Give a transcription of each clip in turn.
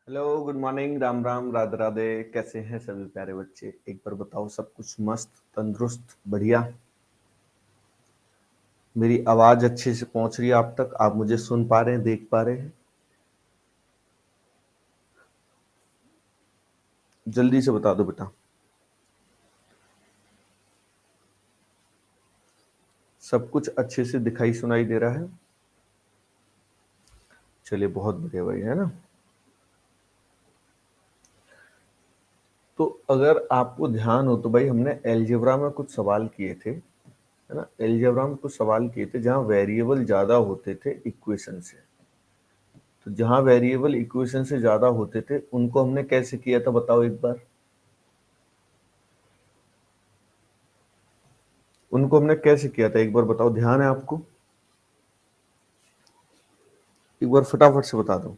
Hello, good morning, Ram Ram, Radhe Radhe. कैसे हैं सभी प्यारे बच्चे? एक बार बताओ, सब कुछ मस्त, तंदुरुस्त, बढ़िया? मेरी आवाज अच्छे से पहुंच रही है आप तक? आप मुझे सुन पा रहे हैं, देख पा रहे हैं? जल्दी से बता दो बेटा। सब कुछ अच्छे से दिखाई सुनाई दे रहा है? चलिए, बहुत बढ़िया भाई, है ना। तो अगर आपको ध्यान हो तो भाई, हमने अलजेब्रा में कुछ सवाल किए थे, है ना। अलजेब्रा में कुछ सवाल किए थे जहां वेरिएबल ज्यादा होते थे इक्वेशन से। तो जहां वेरिएबल इक्वेशन से ज्यादा होते थे उनको हमने कैसे किया था, बताओ एक बार। उनको हमने कैसे किया था, एक बार बताओ, ध्यान है आपको? एक बार फटाफट से बता दो।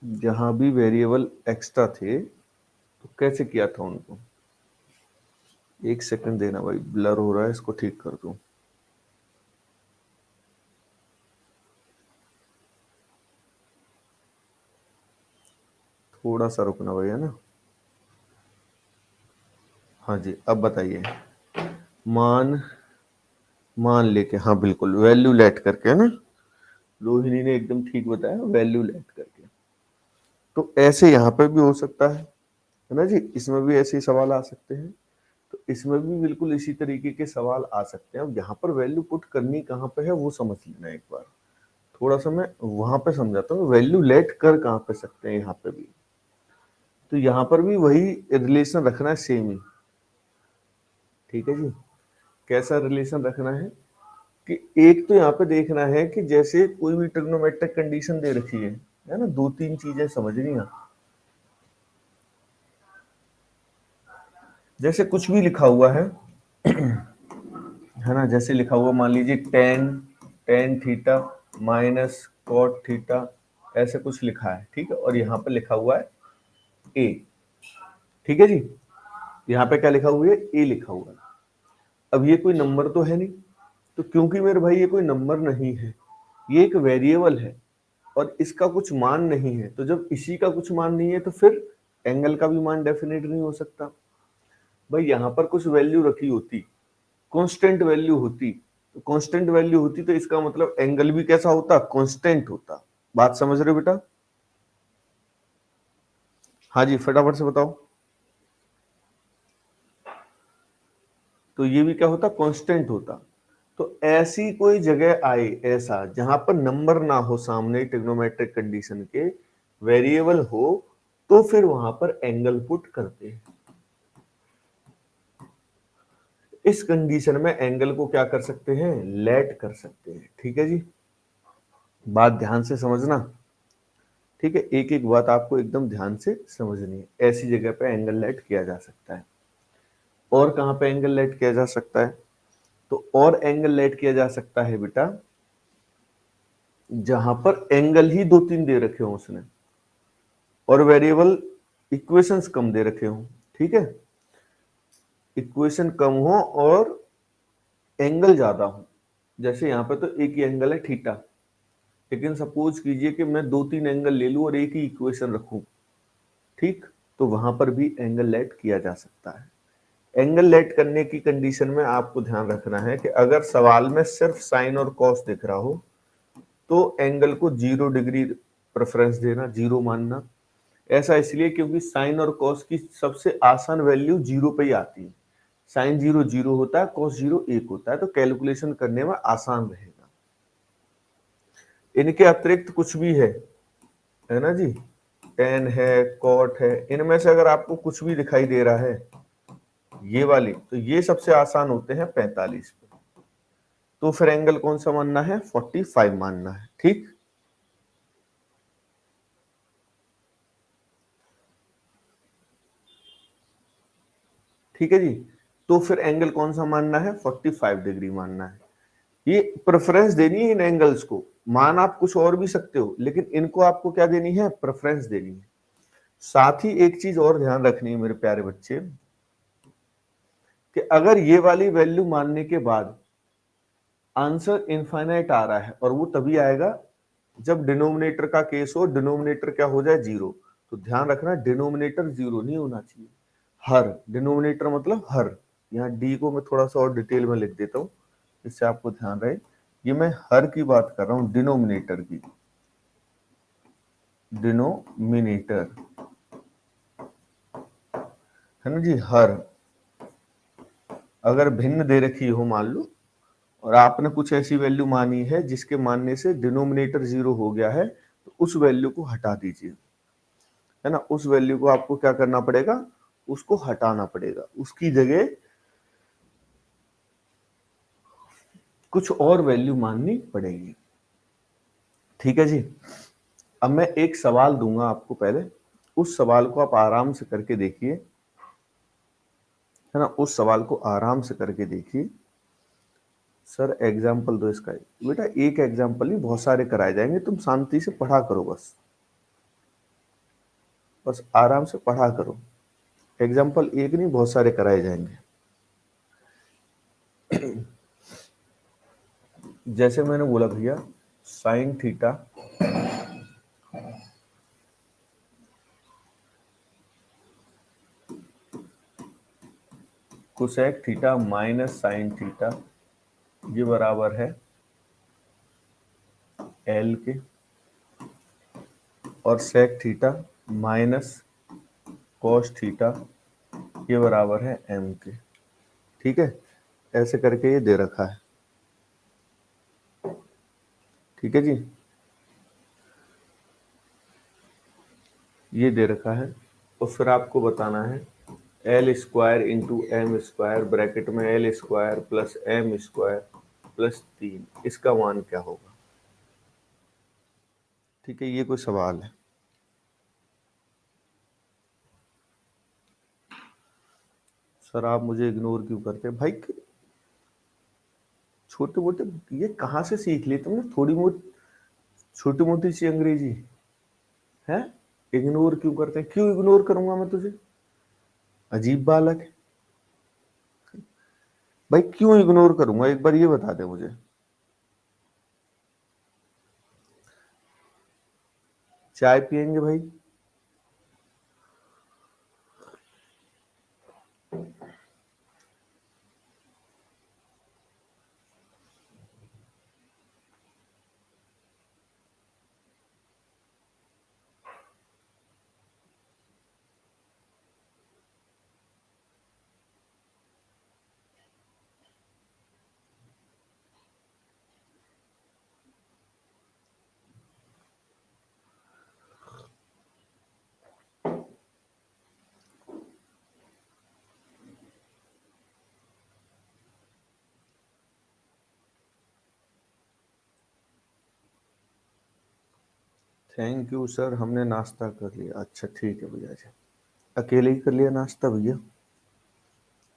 जहां भी वेरिएबल एक्स्ट्रा थे तो कैसे किया था उनको? एक सेकंड देना भाई, ब्लर हो रहा है, इसको ठीक कर दूं। थोड़ा सा रुकना भाई, है ना। हाँ जी, अब बताइए। मान मान लेके, हाँ बिल्कुल, वैल्यू लेट करके, है ना। रोहिणी ने एकदम ठीक बताया, वैल्यू लेट करके। तो ऐसे यहाँ पे भी हो सकता है ना जी। इसमें भी ऐसे ही सवाल आ सकते हैं। तो इसमें भी बिल्कुल इसी तरीके के सवाल आ सकते हैं। अब यहाँ पर वैल्यू पुट करनी कहाँ पे है वो समझ लेना एक बार। थोड़ा सा मैं वहां पे समझाता हूँ, वैल्यू लेट कर कहाँ पे सकते हैं यहाँ पे भी। तो यहाँ पर भी वही रिलेशन रखना है, सेम ही। ठीक है जी। कैसा रिलेशन रखना है कि एक तो यहाँ पे देखना है कि जैसे कोई भी ट्रिग्नोमेट्रिक कंडीशन दे रखी है ना, दो तीन चीजें समझनी है। जैसे कुछ भी लिखा हुआ है ना। जैसे लिखा हुआ, मान लीजिए ten tan theta minus cot theta, ऐसे कुछ लिखा है, ठीक है। और यहाँ पे लिखा हुआ है ए। ठीक है जी। यहाँ पे क्या लिखा हुआ है? ए लिखा हुआ है। अब ये कोई नंबर तो है नहीं, तो क्योंकि मेरे भाई ये कोई नंबर नहीं है, ये एक वेरिएबल है और इसका कुछ मान नहीं है, तो जब इसी का कुछ मान नहीं है तो फिर एंगल का भी मान डेफिनेट नहीं हो सकता। भाई यहाँ पर कुछ वैल्यू रखी होती, कांस्टेंट वैल्यू होती, तो कांस्टेंट वैल्यू होती तो इसका मतलब एंगल भी कैसा होता? कांस्टेंट होता। बात समझ रहे हो बेटा? हाँ जी, फटाफट से बताओ। तो ये भी क्या होता? कांस्टेंट होता। तो ऐसी कोई जगह आए ऐसा जहां पर नंबर ना हो सामने, ट्रिग्नोमेट्रिक कंडीशन के, वेरिएबल हो, तो फिर वहां पर एंगल पुट करते हैं। इस कंडीशन में एंगल को क्या कर सकते हैं? लेट कर सकते हैं। ठीक है जी, बात ध्यान से समझना। ठीक है, एक एक बात आपको एकदम ध्यान से समझनी है। ऐसी जगह पे एंगल लेट किया जा सकता है। और कहां पे एंगल लेट किया जा सकता है? तो और एंगल लेट किया जा सकता है बेटा जहां पर एंगल ही दो तीन दे रखे हो उसने, और वेरिएबल इक्वेशंस कम दे रखे हो। ठीक है, इक्वेशन कम हो और एंगल ज्यादा हो। जैसे यहाँ पे तो एक ही एंगल है थीटा, लेकिन सपोज कीजिए कि मैं दो तीन एंगल ले लूं और एक ही इक्वेशन रखूं, ठीक, तो वहां पर भी एंगल लेट किया जा सकता है। एंगल लेट करने की कंडीशन में आपको ध्यान रखना है कि अगर सवाल में सिर्फ साइन और कॉस दिख रहा हो तो एंगल को 0 डिग्री प्रेफरेंस देना, जीरो मानना। ऐसा इसलिए क्योंकि साइन और कॉस की सबसे आसान वैल्यू जीरो पे ही आती है। साइन जीरो जीरो होता है, कॉस जीरो एक होता है, तो कैलकुलेशन करने में आसान रहेगा। इनके अतिरिक्त कुछ भी है ना जी, टेन है, कॉट है, इनमें से अगर आपको कुछ भी दिखाई दे रहा है ये वाली, तो ये सबसे आसान होते हैं 45 पे। तो फिर एंगल कौन सा मानना है? 45 मानना है। ठीक, ठीक है जी। तो फिर एंगल कौन सा मानना है? 45 डिग्री मानना है। ये प्रेफरेंस देनी है इन एंगल्स को। मान आप कुछ और भी सकते हो, लेकिन इनको आपको क्या देनी है? प्रेफरेंस देनी है। साथ ही एक चीज और ध्यान रखनी है मेरे प्यारे बच्चे, कि अगर ये वाली वैल्यू मानने के बाद आंसर इनफाइनाइट आ रहा है और वो तभी आएगा जब डिनोमिनेटर का केस हो, डिनोमिनेटर क्या हो जाए 0। तो ध्यान रखना डिनोमिनेटर 0 नहीं होना चाहिए। हर डिनोमिनेटर मतलब हर, यहाँ डी को मैं थोड़ा सा और डिटेल में लिख देता हूँ इससे आपको ध्यान रहे। ये मैं हर की बात कर रहा हूँ, डिनोमिनेटर की, डिनोमिनेटर है ना जी। हर अगर भिन्न दे रखी हो मान लो और आपने कुछ ऐसी वैल्यू मानी है जिसके मानने से डिनोमिनेटर 0 हो गया है, तो उस वैल्यू को हटा दीजिए, है ना। उस वैल्यू को आपको क्या करना पड़ेगा, उसको हटाना पड़ेगा, उसकी जगह कुछ और वैल्यू माननी पड़ेगी। ठीक है जी। अब मैं एक सवाल दूंगा आपको, पहले उस सवाल को आप आराम से करके देखिए, है ना। उस सवाल को आराम से करके देखिए। सर एग्जाम्पल दो इसका। बेटा एक एग्जाम्पल नहीं, बहुत सारे कराए जाएंगे, तुम शांति से पढ़ा करो, बस बस आराम से पढ़ा करो। एग्जाम्पल एक नहीं, बहुत सारे कराए जाएंगे। जैसे मैंने बोला भैया, sine theta cosec theta minus sine theta ये बराबर है एल के, और sec theta minus cos theta ये बराबर है एम के। ठीक है, ऐसे करके ये दे रखा है। ठीक है जी, ये दे रखा है। और फिर आपको बताना है L square into M square bracket में L square plus M square plus 3, इसका मान क्या होगा। ठीक है, ये कोई सवाल है। सर आप मुझे इग्नोर क्यों करते हैं भाई, छोटे मोटे ये कहाँ से सीख ली तुमने, थोड़ी बहुत छोटी मोटी सी अंग्रेजी है। इग्नोर क्यों करते हैं, क्यों इग्नोर करूंगा मैं तुझे, अजीब बालक है भाई, क्यों इग्नोर करूंगा, एक बार ये बता दे मुझे। चाय पियेंगे भाई। थैंक यू सर, हमने नाश्ता कर लिया। अच्छा ठीक है भैया जी, अकेले ही कर लिया नाश्ता भैया,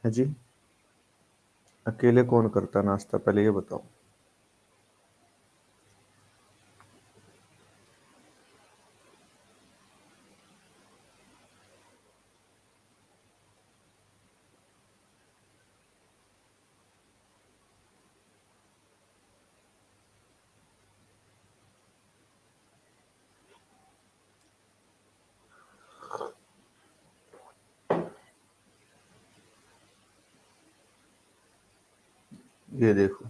है जी। अकेले कौन करता नाश्ता, पहले ये बताओ। ये देखो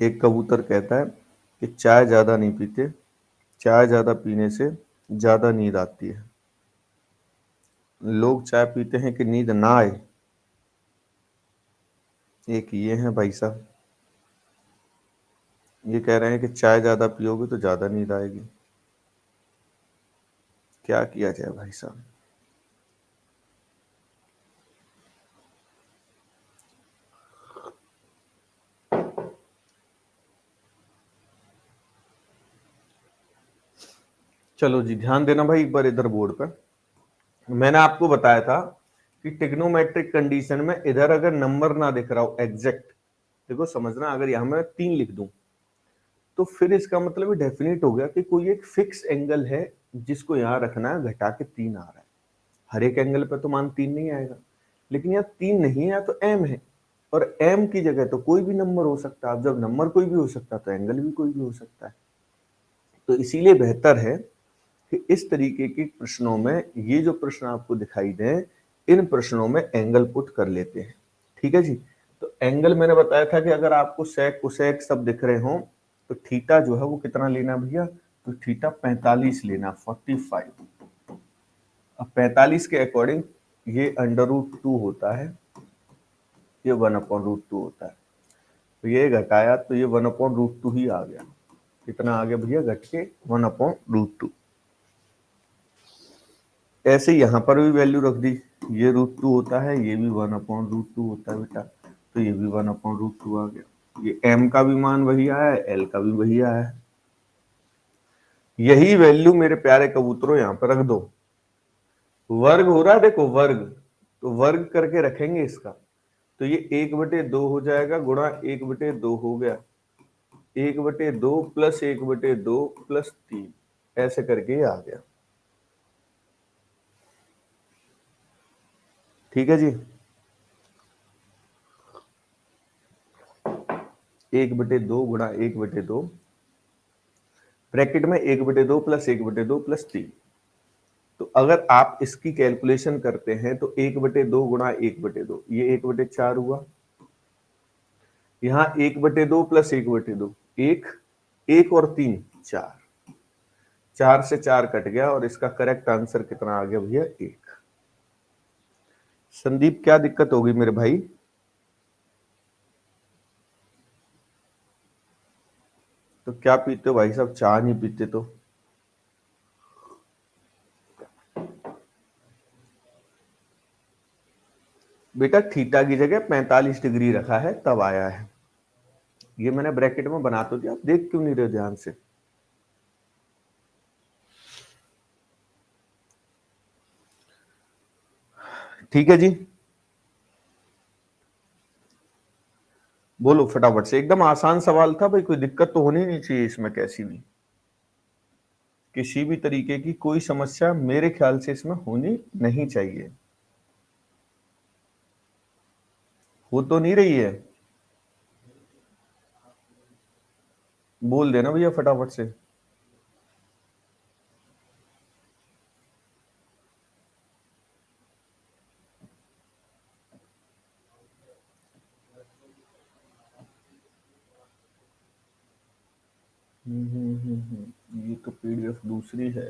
एक कबूतर कहता है कि चाय ज्यादा नहीं पीते, चाय ज्यादा पीने से ज्यादा नींद आती है। लोग चाय पीते हैं कि नींद ना आए, एक ये है भाई साहब, ये कह रहे हैं कि चाय ज्यादा पियोगे तो ज्यादा नींद आएगी। क्या किया जाए भाई साहब। चलो जी, ध्यान देना भाई एक बार इधर बोर्ड पर। मैंने आपको बताया था कि टिग्नोमेट्रिक कंडीशन में इधर अगर नंबर ना दिख रहा हो एग्जैक्ट, देखो समझना, अगर यहां मैं 3 लिख दूं तो फिर इसका मतलब डेफिनेट हो गया कि कोई एक फिक्स एंगल है जिसको यहां रखना है, घटा के 3 आ रहा है। हर एक एंगल पे तो मान 3 नहीं आएगा, लेकिन यहाँ 3 नहीं है, या तो एम है, और m की जगह तो कोई भी नंबर हो सकता है। अब जब नंबर कोई भी हो सकता है तो एंगल भी कोई भी हो सकता है। तो इसीलिए बेहतर है कि इस तरीके के प्रश्नों में, ये जो प्रश्न आपको दिखाई दें, इन प्रश्नों में एंगल पुट कर लेते हैं। ठीक है जी। तो एंगल मैंने बताया था कि अगर आपको सेक कोसेक सब दिख रहे हों तो थीटा जो है वो कितना लेना भैया, तो थीटा 45 लेना, 45। अब 45 के अकॉर्डिंग ये √2 होता है, ये 1/√2 होता है। तो ये घटाया तो ये 1/√2 ही आ गया। कितना आ गया भैया, घट के 1/√2। ऐसे यहां पर भी वैल्यू रख दी, ये √2 होता है, ये भी 1/√2 होता है बेटा, तो ये भी 1/√2 आ गया। ये m का भी मान वही आया है, l का भी वही आया है। यही वैल्यू मेरे प्यारे कबूतरों यहां पर रख दो। वर्ग हो रहा है, देखो वर्ग, तो वर्ग करके रखेंगे इसका, तो ये 1/2 हो जाएगा, गुणा 1/2 हो गया, 1/2 प्लस 1/2 प्लस 3, ऐसे करके ये आ गया। ठीक है जी। 1/2 गुणा 1/2, ब्रैकेट में 1/2 प्लस 1/2 प्लस 3। तो अगर आप इसकी कैलकुलेशन करते हैं तो 1/2 गुणा 1/2, ये 1/4 हुआ, यहाँ 1/2 प्लस 1/2, 1, 1 और 3 4, 4 से 4 कट गया और इसका करेक्ट आंसर कितना आ गया भैया, 1। संदीप क्या दिक्कत होगी मेरे भाई? तो क्या पीते हो भाई साहब, चाय नहीं पीते तो? बेटा थीटा की जगह 45 डिग्री रखा है तब आया है। ये मैंने ब्रैकेट में बना तो दिया, आप देख क्यों नहीं रहे ध्यान से? ठीक है जी, बोलो फटाफट से। एकदम आसान सवाल था भाई, कोई दिक्कत तो होनी नहीं चाहिए इसमें, कैसी भी किसी भी तरीके की कोई समस्या मेरे ख्याल से इसमें होनी नहीं चाहिए। हो तो नहीं रही है? बोल देना भैया फटाफट से। ये तो पीडीएफ दूसरी है।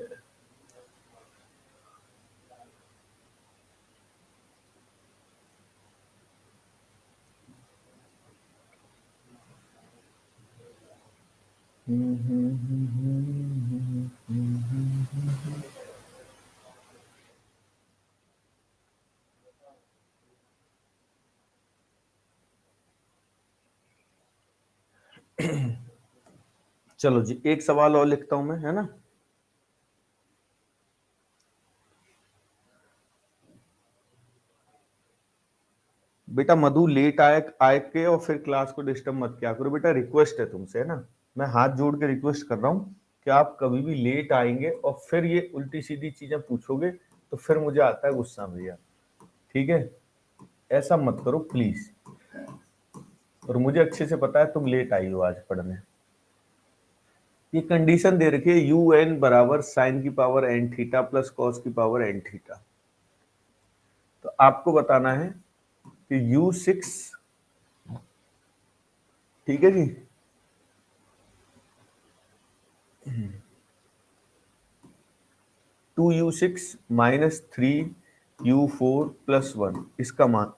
चलो जी, एक सवाल और लिखता हूं मैं, है ना। बेटा मधु लेट आए के और फिर क्लास को डिस्टर्ब मत किया करो बेटा, रिक्वेस्ट है तुमसे, है ना। मैं हाथ जोड़ के रिक्वेस्ट कर रहा हूँ कि आप कभी भी लेट आएंगे और फिर ये उल्टी सीधी चीजें पूछोगे तो फिर मुझे आता है गुस्सा भैया। ठीक है, ऐसा मत करो प्लीज। और मुझे अच्छे से पता है तुम लेट आई हो आज पढ़ने। ये कंडीशन दे रखी है UN बराबर साइन की power n theta plus cos की पावर n थीटा। तो आपको बताना है कि U6, ठीक है जी, 2U6 माइनस 3U4 प्लस 1, इसका मान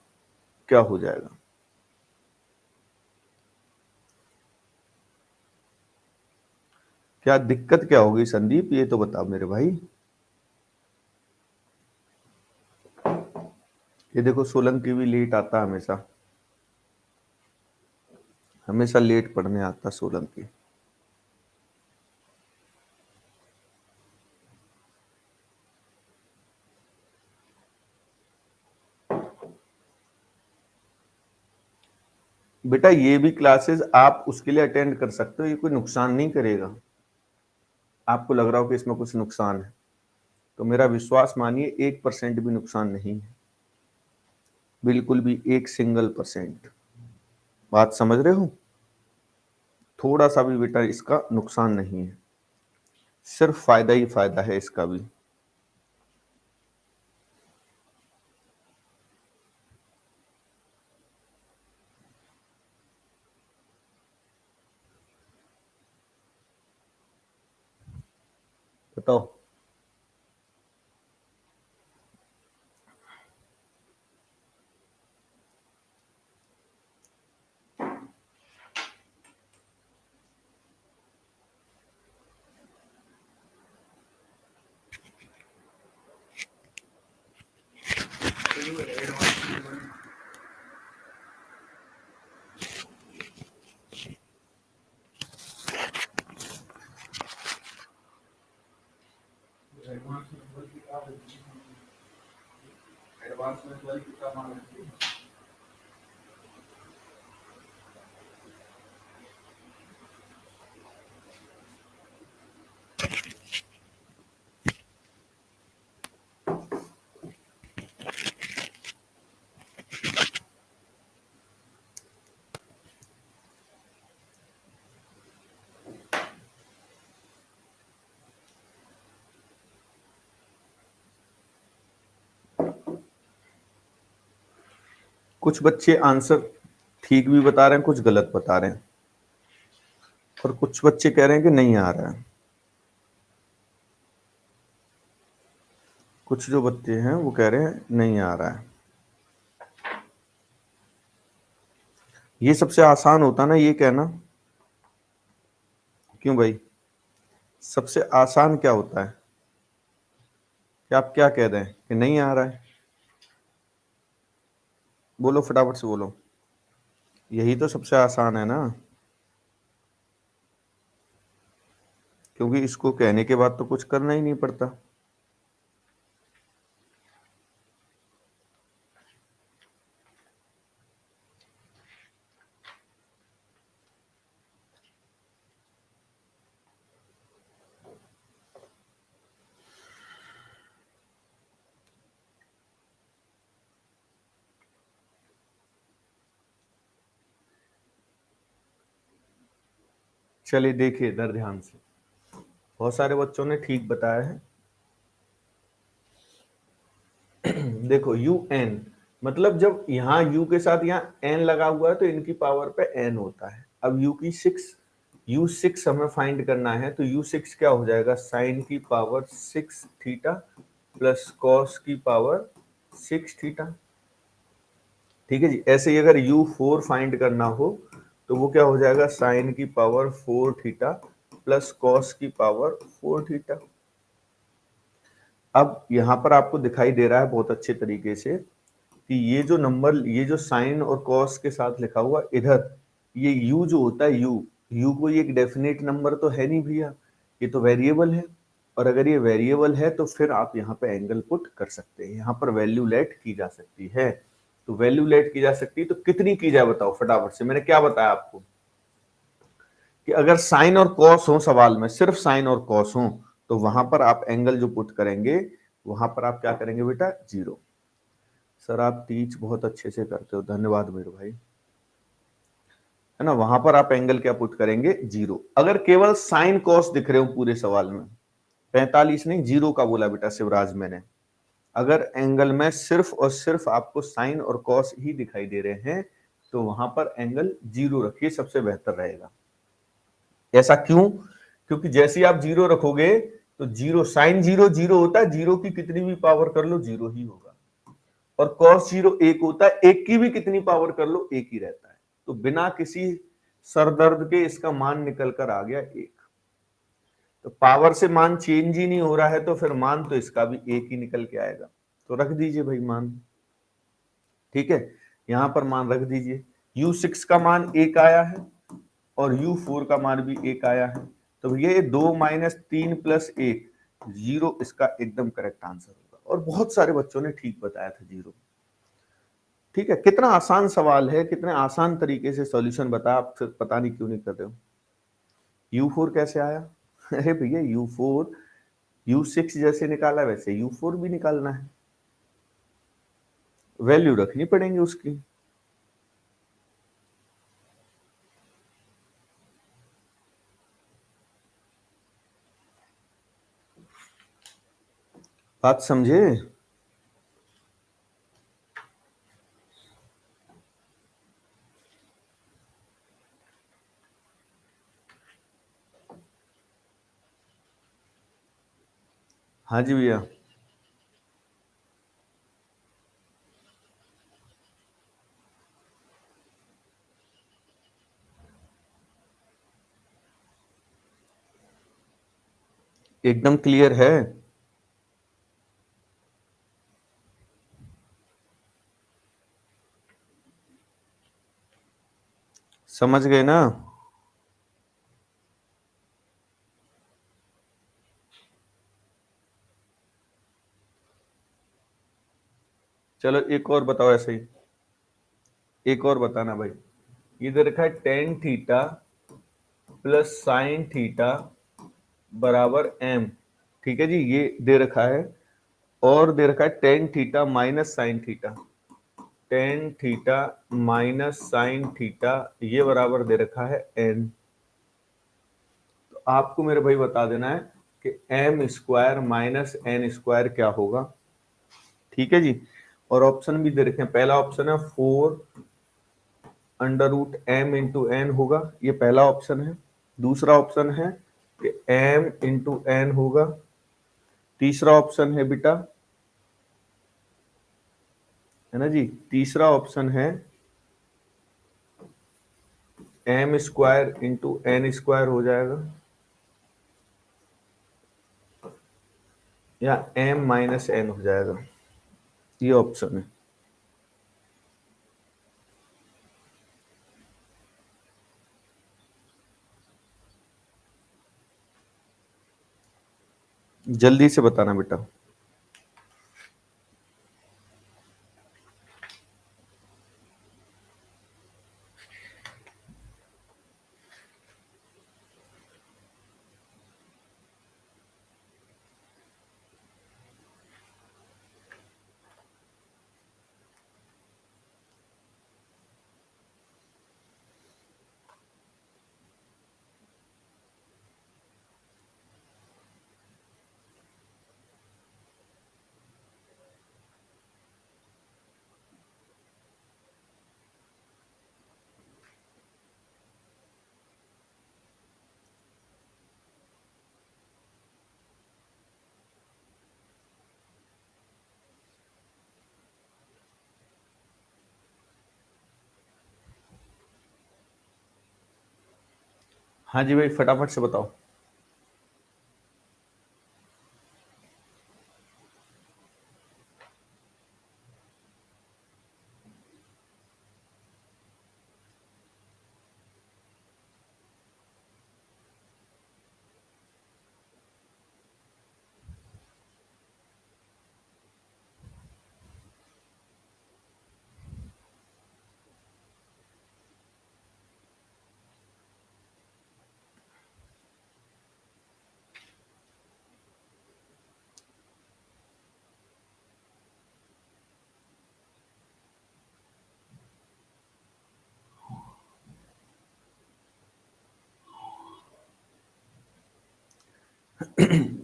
क्या हो जाएगा? क्या दिक्कत क्या होगी संदीप, ये तो बताओ मेरे भाई। ये देखो सोलंकी भी लेट आता हमेशा, हमेशा लेट पढ़ने आता सोलंकी। बेटा ये भी क्लासेस आप उसके लिए अटेंड कर सकते हो, ये कोई नुकसान नहीं करेगा। आपको लग रहा हो कि इसमें कुछ नुकसान है, तो मेरा विश्वास मानिए 1% भी नुकसान नहीं है, बिल्कुल भी 1 सिंगल %। बात समझ रहे हो? थोड़ा सा भी बेटा इसका नुकसान नहीं है, सिर्फ फायदा ही फायदा है इसका भी। बताओ। कुछ बच्चे आंसर ठीक भी बता रहे हैं, कुछ गलत बता रहे हैं, और कुछ बच्चे कह रहे हैं कि नहीं आ रहा है। कुछ जो बच्चे हैं वो कह रहे हैं नहीं आ रहा है। ये सबसे आसान होता ना ये कहना। क्यों भाई? सबसे आसान क्या होता है कि आप क्या कह रहे हैं कि नहीं आ रहा है? बोलो, फटाफट से बोलो। यही तो सबसे आसान है ना, क्योंकि इसको कहने के बाद तो कुछ करना ही नहीं पड़ता। चलिए देखिए इधर ध्यान से, बहुत सारे बच्चों ने ठीक बताया है। देखो यू एन, मतलब जब यहाँ u के साथ यहाँ n लगा हुआ है तो इनकी पावर पे n होता है। अब u6 हमें फाइंड करना है, तो u6 क्या हो जाएगा? साइन की पावर 6 थीटा प्लस कॉस की पावर 6 थीटा। ठीक है जी। ऐसे ही अगर u4 फाइंड करना हो तो वो क्या हो जाएगा? साइन की पावर 4 थीटा प्लस कॉस की पावर 4 थीटा। अब यहाँ पर आपको दिखाई दे रहा है बहुत अच्छे तरीके से कि ये जो नंबर, ये जो साइन और कॉस के साथ लिखा हुआ इधर, ये u जो होता है u कोई एक डेफिनेट नंबर तो है नहीं भैया, ये तो वेरिएबल है। और अगर ये वेरिएबल है तो फिर आप यहाँ पे एंगल पुट कर सकते हैं, यहाँ पर वैल्यू लेट की जा सकती है। तो वैल्यू लेट की जा सकती है तो कितनी की जाए बताओ फटाफट से। मैंने क्या बताया आपको कि अगर साइन और कॉस हो सवाल में, सिर्फ साइन और कॉस हो, तो वहां पर आप एंगल जो पुट करेंगे वहां पर आप क्या करेंगे बेटा? 0। सर आप टीच बहुत अच्छे से करते हो, धन्यवाद मेरे भाई, है ना। वहां पर आप एंगल क्या पुट करेंगे? 0। अगर केवल साइन कॉस दिख रहे हो पूरे सवाल में, 45 नहीं 0 का बोला बेटा शिवराज मैंने। अगर एंगल में सिर्फ और सिर्फ आपको साइन और कॉस ही दिखाई दे रहे हैं तो वहां पर एंगल 0 रखिए, सबसे बेहतर रहेगा। ऐसा क्यों? क्योंकि जैसे आप 0 रखोगे तो 0 साइन 0 0 होता है, 0 की कितनी भी पावर कर लो 0 ही होगा। और cos 0 1 होता है, 1 की भी कितनी पावर कर लो 1 ही रहता है। तो बिना किसी सरदर्द के इसका मान निकल कर आ गया 1। तो पावर से मान चेंज ही नहीं हो रहा है तो फिर मान तो इसका भी 1 ही निकल के आएगा। तो रख दीजिए भाई मान, ठीक है। यहां पर मान रख दीजिए, u6 का मान 1 आया है और u4 का मान भी 1 आया है। तो ये 2 माइनस 3 प्लस 1 0 इसका एकदम करेक्ट आंसर होगा। और बहुत सारे बच्चों ने ठीक बताया था 0। ठीक है, कितना आसान सवाल है, कितने आसान तरीके से सॉल्यूशन बताया, आप फिर पता नहीं क्यों नहीं कर रहे हो। u4 कैसे आया? अरे भैया u4 u6 जैसे निकाला वैसे u4 भी निकालना है, वैल्यू रखनी पड़ेंगी उसकी। बात समझे? हाँ जी भैया। एकदम क्लियर है। समझ गए ना? चलो एक और बताओ ऐसे ही, एक और बताना भाई। ये दे रखा है tan theta plus sine theta बराबर एम, ठीक है जी, ये दे रखा है। और दे रखा है ten theta minus sine theta, ten theta minus sine theta, ये बराबर दे रखा है एन। तो आपको मेरे भाई बता देना है कि M square minus N square क्या होगा, ठीक है जी। और ऑप्शन भी दे रखे हैं, पहला ऑप्शन है 4√m×n होगा, ये पहला ऑप्शन है। दूसरा ऑप्शन है कि m×n होगा। तीसरा ऑप्शन है बेटा, है ना जी, तीसरा ऑप्शन है m² × n² हो जाएगा, या m−n हो जाएगा, ये ऑप्शन है। जल्दी से बताना बेटा। हाँ जी भाई, फटाफट से बताओ।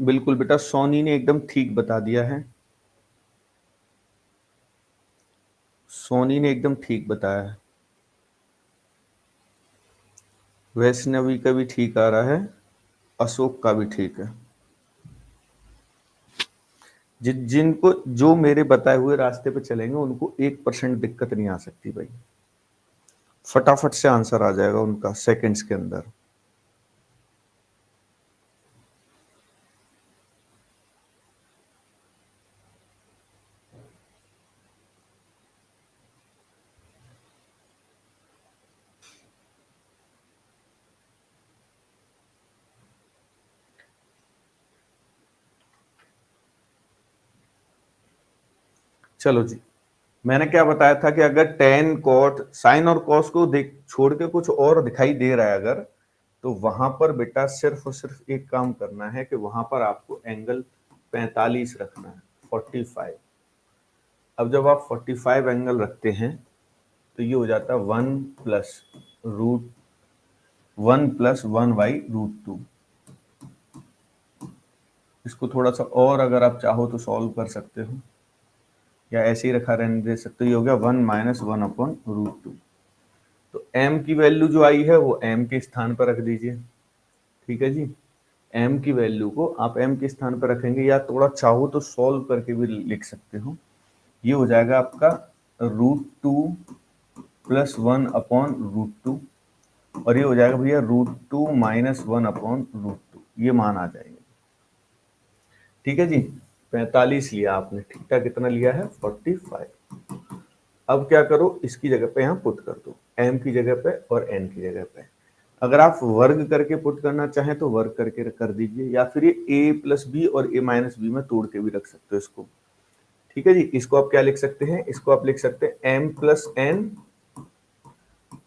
बिल्कुल बेटा, सोनी ने एकदम ठीक बता दिया है, सोनी ने एकदम ठीक बताया है। वैष्णवी का भी ठीक आ रहा है, अशोक का भी ठीक है। जिनको जो मेरे बताए हुए रास्ते पे चलेंगे उनको 1% दिक्कत नहीं आ सकती भाई, फटाफट से आंसर आ जाएगा उनका सेकंड्स के अंदर। चलो जी, मैंने क्या बताया था कि अगर टेन कॉट साइन और कॉस को देख छोड़ के कुछ और दिखाई दे रहा है अगर, तो वहां पर बेटा सिर्फ और सिर्फ एक काम करना है कि वहां पर आपको एंगल 45 रखना है, 45। अब जब आप 45 एंगल रखते हैं तो ये हो जाता है 1 + 1/√2। इसको थोड़ा सा और अगर आप चाहो तो सॉल्व कर सकते हो, या ऐसे ही रखा रहने दे सकते हो। ये हो गया 1 - 1/√2। तो m की वैल्यू जो आई है वो m के स्थान पर रख दीजिए, ठीक है जी। m की वैल्यू को आप m के स्थान पर रखेंगे, या थोड़ा चाहो तो सॉल्व करके भी लिख सकते हो। ये हो जाएगा आपका √2 + 1/√2, और ये हो जाएगा भैया √2 - 1/√2। ये मान आ जाएंगे, ठीक है जी। 45 लिया आपने, थीटा कितना लिया है 45। अब क्या करो, इसकी जगह पे यहाँ पुट कर दो, m की जगह पे और n की जगह पे। अगर आप वर्ग करके पुट करना चाहें तो वर्ग करके कर दीजिए, या फिर ये a + b और a - b में तोड़ के भी रख सकते हो इसको, ठीक है जी। इसको आप क्या लिख सकते हैं, इसको आप लिख सकते हैं m + n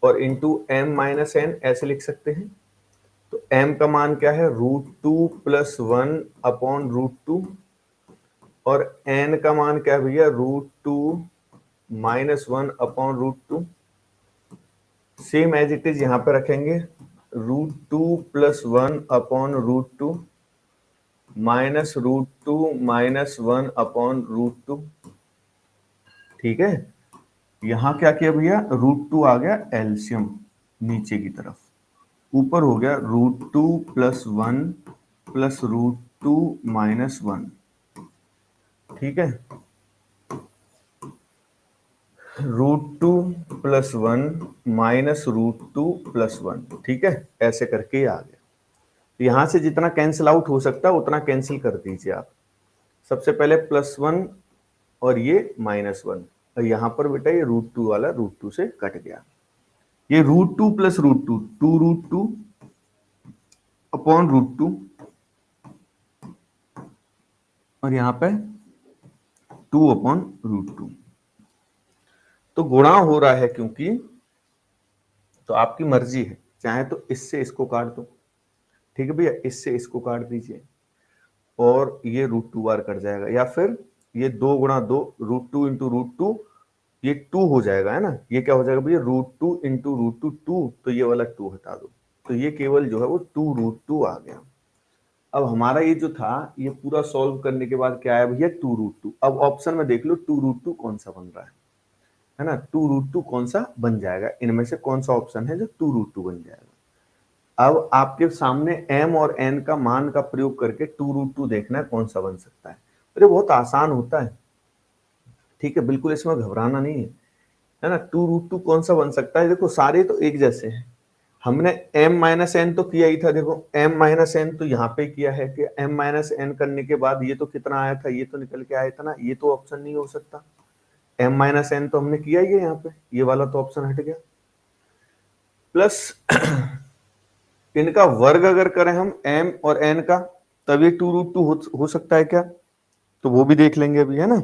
और इंटू m - n, ऐसे लिख सकते हैं। तो m का मान क्या है √2 + 1/√2, और n का मान क्या है भैया √2 - 1/√2। सेम एज इट इज यहाँ पे रखेंगे, √2 + 1/√2 -√2 - 1/√2, ठीक है। यहाँ क्या किया भैया, √2 आ गया एलसीएम नीचे की तरफ, ऊपर हो गया √2 + 1 + √2 - 1, ठीक है। √2 + 1 - √2 + 1, ठीक है। ऐसे करके आ गया। यहां से जितना कैंसिल आउट हो सकता है उतना कैंसिल कर दीजिए आप। सबसे पहले +1 और ये -1, और यहाँ पर बेटा ये √2 वाला √2 से कट गया। ये √2 + √2 2√2 अपॉन √2, और यहाँ पे 2/√2। तो गुणा हो रहा है क्योंकि, तो आपकी मर्जी है, चाहे तो इससे इसको काट दो, ठीक है भैया, इससे इसको काट दीजिए और ये √2 बार कट जाएगा, या फिर ये 2 × 2 √2 × √2, ये 2 हो जाएगा, है ना। ये क्या हो जाएगा भैया √2 × √2 2, तो ये वाला 2 हटा दो, तो ये केवल जो है वो 2√2 आ गया। अब हमारा ये जो था, ये पूरा सॉल्व करने के बाद क्या आया भैया 2√2। अब ऑप्शन में देख लो 2√2 कौन सा बन रहा है ना। 2√2 कौन सा बन जाएगा, इनमें से कौन सा ऑप्शन है जो 2√2 बन जाएगा। अब आपके सामने m और n का मान का प्रयोग करके 2√2 देखना है कौन सा बन सकता है। अरे बहुत आसान होता है, ठीक है, बिल्कुल इसमें घबराना नहीं है ना। 2√2 कौन सा बन सकता है, देखो सारे तो एक जैसे हैं। हमने m - n तो किया ही था, देखो m - n तो यहाँ पे किया है कि m - n करने के बाद ये तो कितना आया था, ये तो निकल के आया था ना, ये तो ऑप्शन नहीं हो सकता। m - n तो हमने किया ही है यहाँ पे, ये वाला तो ऑप्शन हट गया। प्लस इनका वर्ग अगर करें हम m और n का, तब ये 2√2 हो सकता है क्या, तो वो भी देख लेंगे अभी, है ना।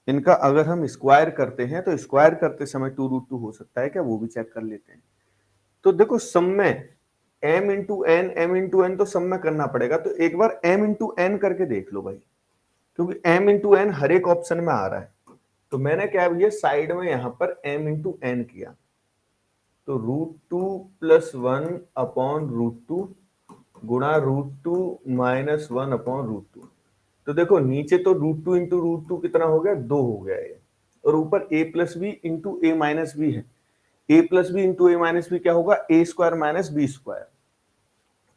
इनका अगर हम स्क्वायर करते हैं तो स्क्वायर करते समय 2√2 हो सकता है क्या, वो भी चेक कर लेते हैं। तो देखो सम में m × n तो सम में करना पड़ेगा, तो एक बार m × n करके देख लो भाई, क्योंकि m × n हर एक ऑप्शन में आ रहा है। तो मैंने क्या भैया साइड में यहाँ पर m × n किया, तो √2 + 1/√2 गुणा √2 - 1/√2। तो देखो नीचे तो √2 × √2 कितना हो गया 2 हो गया ये, और ऊपर a + b × a - b है। a + b × a - b क्या होगा a² - b²,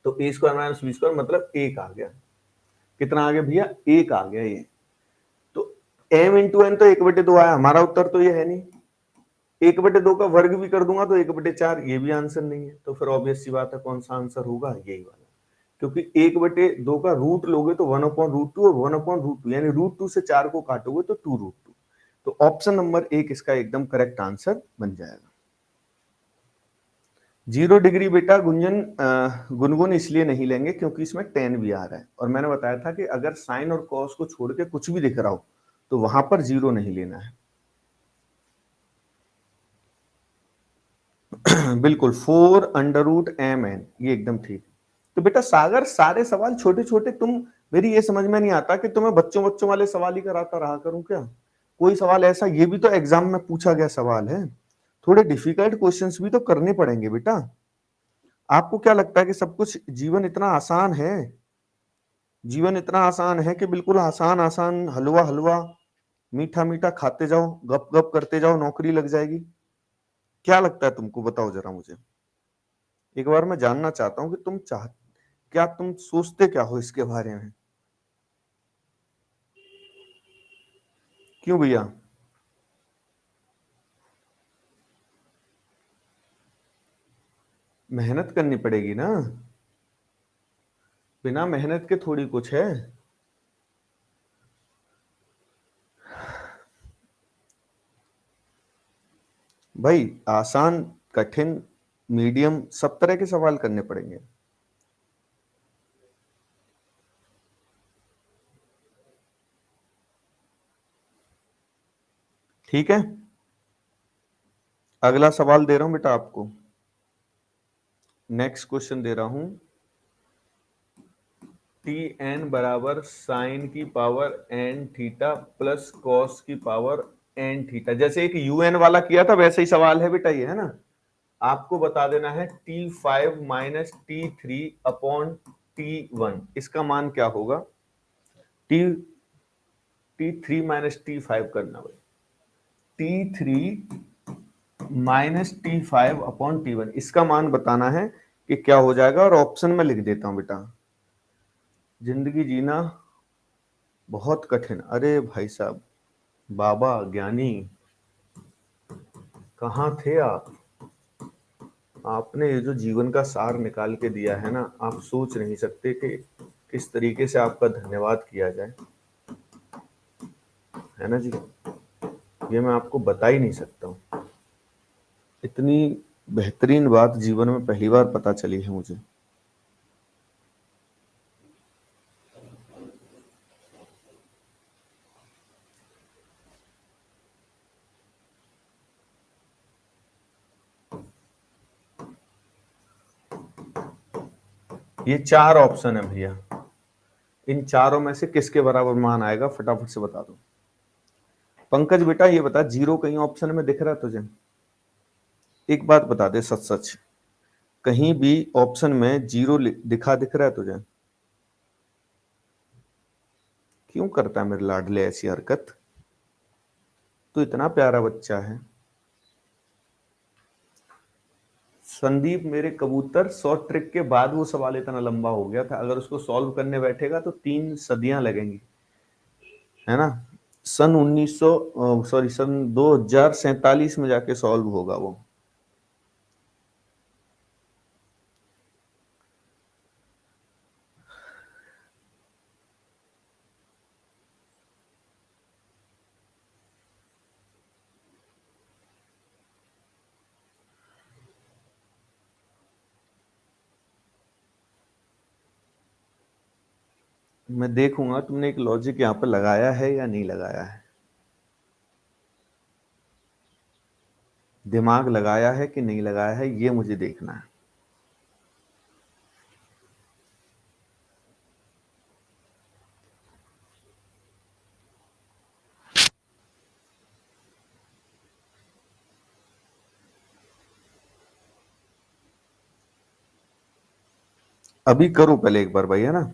तो a² - b² मतलब 1 आ गया। कितना आ गया भैया 1 आ गया ये। तो m × n तो 1/2 आया, हमारा उत्तर तो ये है नहीं। 1/2 का वर्ग भी कर दूंगा तो 1/4, ये भी आंसर नहीं है। तो फिर ऑब्वियस सी बात है कौन सा आंसर होगा, यही वाला, क्योंकि 1/2 का रूट लोगे तो 1/√2 और 1/√2 यानी √2 से 4 को काटोगे तो 2√2। तो ऑप्शन नंबर 1 इसका एकदम करेक्ट आंसर बन जाएगा। 0 डिग्री बेटा गुनगुन इसलिए नहीं लेंगे क्योंकि इसमें tan भी आ रहा है, और मैंने बताया था कि अगर साइन और कॉस को छोड़ के कुछ भी दिख रहा हो तो वहां पर 0 नहीं लेना है। बिल्कुल 4√mn, ये एकदम ठीक। तो बेटा सागर सारे सवाल छोटे छोटे, तुम मेरी ये समझ में नहीं आता कि तुम्हें बच्चों बच्चों वाले सवाल ही कराता रहा करूं क्या। कोई सवाल ऐसा, ये भी तो एग्जाम में पूछा गया सवाल है, थोड़े डिफिकल्ट क्वेश्चंस भी तो करने पड़ेंगे बेटा। आपको क्या लगता है कि सब कुछ जीवन इतना आसान है? जीवन इतना आसान है कि बिल्कुल आसान आसान, हलवा हलवा, मीठा मीठा खाते जाओ, गप गप करते जाओ, नौकरी लग जाएगी। क्या लगता है तुमको, बताओ जरा मुझे। एक बार मैं जानना चाहता हूँ कि क्या तुम सोचते क्या हो इसके बारे में। क्यों भैया? मेहनत करनी पड़ेगी ना, बिना मेहनत के थोड़ी कुछ है। भाई आसान, कठिन, मीडियम, सब तरह के सवाल करने पड़ेंगे। ठीक है, अगला सवाल दे रहा हूं बेटा आपको। नेक्स्ट क्वेश्चन दे रहा हूं। टी एन बराबर साइन की power N theta plus cos की पावर एन थीटा। जैसे एक यूएन वाला किया था वैसे ही सवाल है बेटा ये, है ना। आपको बता देना है T5 minus T3 upon T1, इसका मान क्या होगा। टी T3 माइनस T5 करना भाई, T3 minus T5 upon T1, इसका मान बताना है कि क्या हो जाएगा। और ऑप्शन में लिख देता हूं बेटा। जिंदगी जीना बहुत कठिन, अरे भाई साहब, बाबा ज्ञानी कहाँ थे आप। आपने ये जो जीवन का सार निकाल के दिया है ना, आप सोच नहीं सकते कि किस तरीके से आपका धन्यवाद किया जाए, है ना जी। ये मैं आपको बता ही नहीं सकता हूँ, इतनी बेहतरीन बात जीवन में पहली बार पता चली है मुझे। ये चार ऑप्शन है भैया, इन चारों में से किसके बराबर मान आएगा, फटाफट से बता दो। पंकज बेटा ये बता, जीरो कहीं ऑप्शन में दिख रहा है तुझे? एक बात बता दे सच सच, कहीं भी ऑप्शन में जीरो दिख रहा है तुझे? क्यों करता है मेरे लाडले ऐसी हरकत, तू इतना प्यारा बच्चा है। संदीप मेरे कबूतर, शॉर्ट ट्रिक के बाद वो सवाल इतना लंबा हो गया था, अगर उसको सॉल्व करने बैठेगा तो 3 सदियां लगेंगी, है ना। सन 1900 सॉरी सन 2047 में जाके सॉल्व होगा वो। मैं देखूंगा तुमने एक लॉजिक यहाँ पे लगाया है या नहीं लगाया है, दिमाग लगाया है कि नहीं लगाया है, ये मुझे देखना है। अभी करो पहले एक बार भाई, है ना।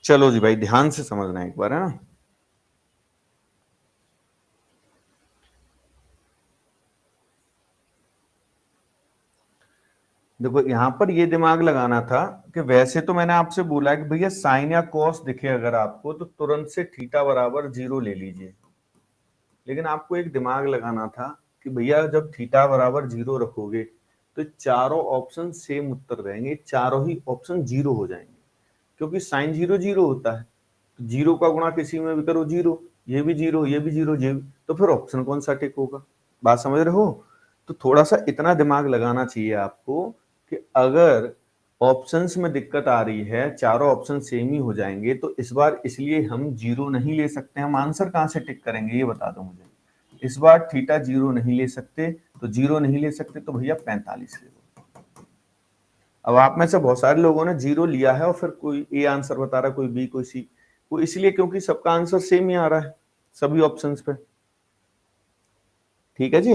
चलो जी भाई, ध्यान से समझना एक बार, है ना। देखो यहाँ पर ये दिमाग लगाना था कि वैसे तो मैंने आपसे बोला कि भैया साइन या कॉस दिखे अगर आपको तो तुरंत से थीटा बराबर 0 ले लीजिए, लेकिन आपको एक दिमाग लगाना था कि भैया जब थीटा बराबर 0 रखोगे तो चारों ऑप्शन सेम उत्तर रहेंगे, चारों ही ऑप्शन 0 हो जाएंगे, क्योंकि साइन 0 0 होता है, तो 0 का गुणा किसी में भी करो 0, ये भी 0, ये भी 0, ये भी, तो फिर ऑप्शन कौन सा टिक होगा? बात समझ रहे हो? तो थोड़ा सा इतना दिमाग लगाना चाहिए आपको कि अगर ऑप्शंस में दिक्कत आ रही है, चारों ऑप्शन सेम ही हो जाएंगे, तो इस बार इसलिए हम 0 नहीं ले सकते, हम आंसर कहां से टिक करेंगे ये बता दो मुझे। इस बार थीटा 0 नहीं ले सकते, तो 0 नहीं ले सकते तो भैया 45 ले लो। अब आप में से बहुत सारे लोगों ने 0 लिया है और फिर कोई ए आंसर बता रहा है, कोई बी, कोई सी, वो इसलिए क्योंकि सबका आंसर सेम ही आ रहा है सभी ऑप्शंस पे। ठीक है जी।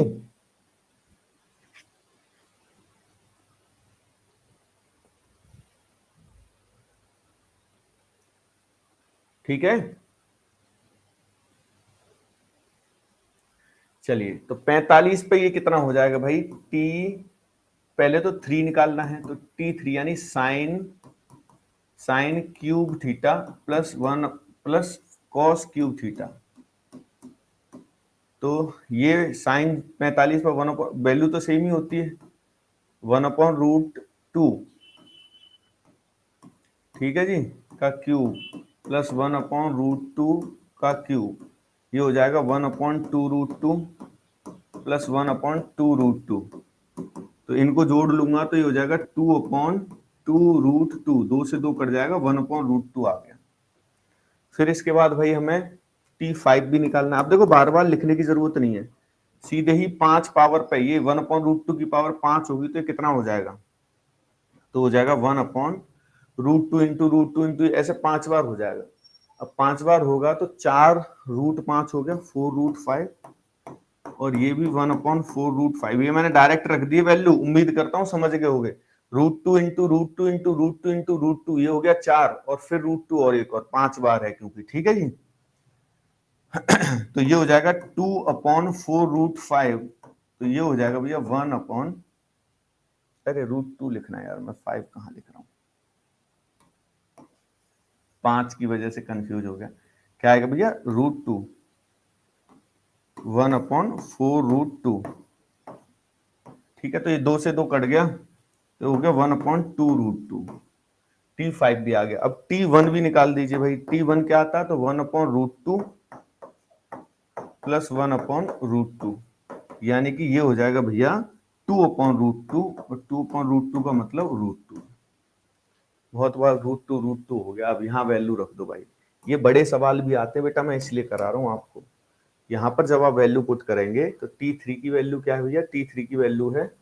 ठीक है, चलिए तो 45 पे ये कितना हो जाएगा भाई? टी, पहले तो 3 निकालना है, तो T3 यानी sine cube theta plus 1 plus cos cube theta. तो ये साइन 45 पर 1 वैल्यू तो सेम ही होती है, 1/√2, ठीक है जी, का क्यूब प्लस 1/√2 का क्यूब, ये हो जाएगा 1/2√2 प्लस 1/2√2। तो इनको जोड़ लूंगा तो ये हो जाएगा 2/2√2, 2 से 2 कट जाएगा, 1/√2 आ गया। फिर इसके बाद भाई हमें T5 भी निकालना है। अब देखो बार बार लिखने की जरूरत नहीं है, सीधे ही 5 पावर पे, ये 1/√2 की पावर 5 होगी तो ये कितना हो जाएगा? तो हो जाएगा 1/√2 इंटू √2 इंटू, ऐसे 5 बार हो जाएगा। अब 5 बार होगा तो 4√5 हो गया, 4√5, और ये भी 1/4√5। ये मैंने डायरेक्ट रख दी वैल्यू, उम्मीद करता हूं समझ गए होगे। √2 इंटू √2 इंटू √2 इंटू √2, ये हो गया 4, और फिर √2 और एक और 5 बार है क्योंकि, ठीक है जी। तो ये हो जाएगा 2/4√5, तो ये हो जाएगा भैया 1/, अरे √2 लिखना है यार, मैं 5 कहां लिख रहा हूं, 5 की वजह से कंफ्यूज हो गया। क्या आएगा भैया? √2, 1/4√2, ठीक है। तो ये 2 से 2 कट गया, तो हो गया 1/2√2। T5 भी आ गया। अब T1 भी निकाल दीजिए भाई। T1 क्या आता है? तो 1/√2 प्लस 1/√2, यानी कि ये हो जाएगा भैया 2/√2, और 2/√2 का मतलब √2। बहुत बार √2 हो गया। अब यहाँ वैल्यू रख दो भाई। ये बड़े सवाल भी आते हैं बेटा, मैं इसलिए करा रहा हूँ आपको। यहाँ पर जब आप वैल्यू पुट करेंगे तो T3 की वैल्यू क्या है भैया? T3 की वैल्यू है,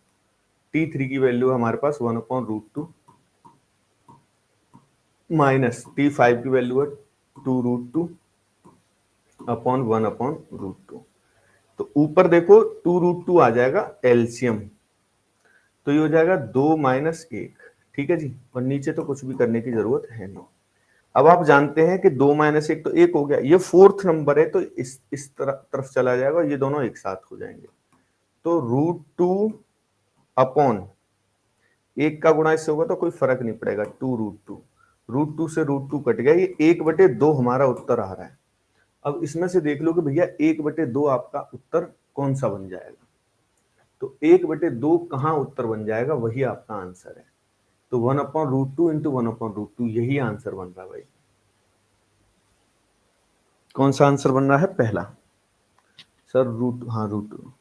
T3 की वैल्यू है हमारे पास 1/√2 माइनस T5 की वैल्यू है 2√2 अपॉन 1/√2। तो ऊपर देखो 2√2 आ जाएगा एलसीएम, तो ये हो जाएगा 2 माइनस 1, ठीक है जी। और नीचे तो कुछ भी करने की जरूरत है नहीं। अब आप जानते हैं कि 2 माइनस 1 तो 1 हो गया, ये 4th नंबर है तो इस तरफ चला जाएगा, ये दोनों एक साथ हो जाएंगे। तो √2 अपॉन 1 का गुणा इससे होगा तो कोई फर्क नहीं पड़ेगा, 2√2, √2 से √2 कट गया, ये 1/2 हमारा उत्तर आ रहा है। अब इसमें से देख लो कि भैया 1/2 आपका उत्तर कौन सा बन जाएगा। तो 1/2 कहां उत्तर बन जाएगा, वही आपका आंसर है। तो 1/√2 इंटू 1/√2, यही आंसर बन रहा है भाई। कौन सा आंसर बन रहा है? पहला सर, √2, हाँ √2।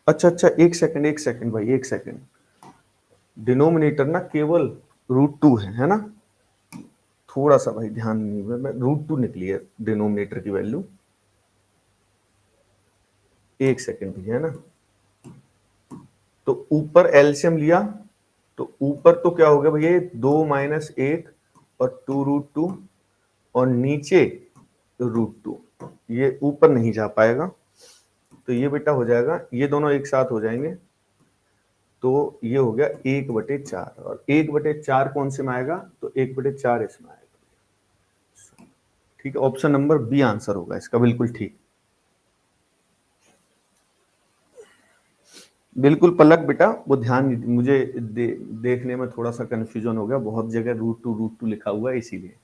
अच्छा, एक सेकंड भाई, एक सेकंड। डिनोमिनेटर ना केवल √2 है ना? थोड़ा सा भाई ध्यान नहीं, मैं √2 निकली है डिनोमिनेटर की वैल्यू। एक सेकंड भैया, है ना? तो ऊपर एलसीएम लिया, तो ऊपर तो क्या हो गया भैया? 2 माइनस 1 और 2√2, और नीचे √2, ये ऊपर नहीं जा पाएगा, तो ये बेटा हो जाएगा, ये दोनों एक साथ हो जाएंगे, तो ये हो गया 1/4, और 1/4 कौन से में आएगा? तो 1/4 इसमें आएगा। ठीक है, ऑप्शन नंबर बी आंसर होगा इसका, बिल्कुल ठीक। बिल्कुल पलक बेटा, वो ध्यान मुझे देखने में थोड़ा सा कंफ्यूजन हो गया, बहुत जगह रूट टू लिखा हुआ है इसीलिए।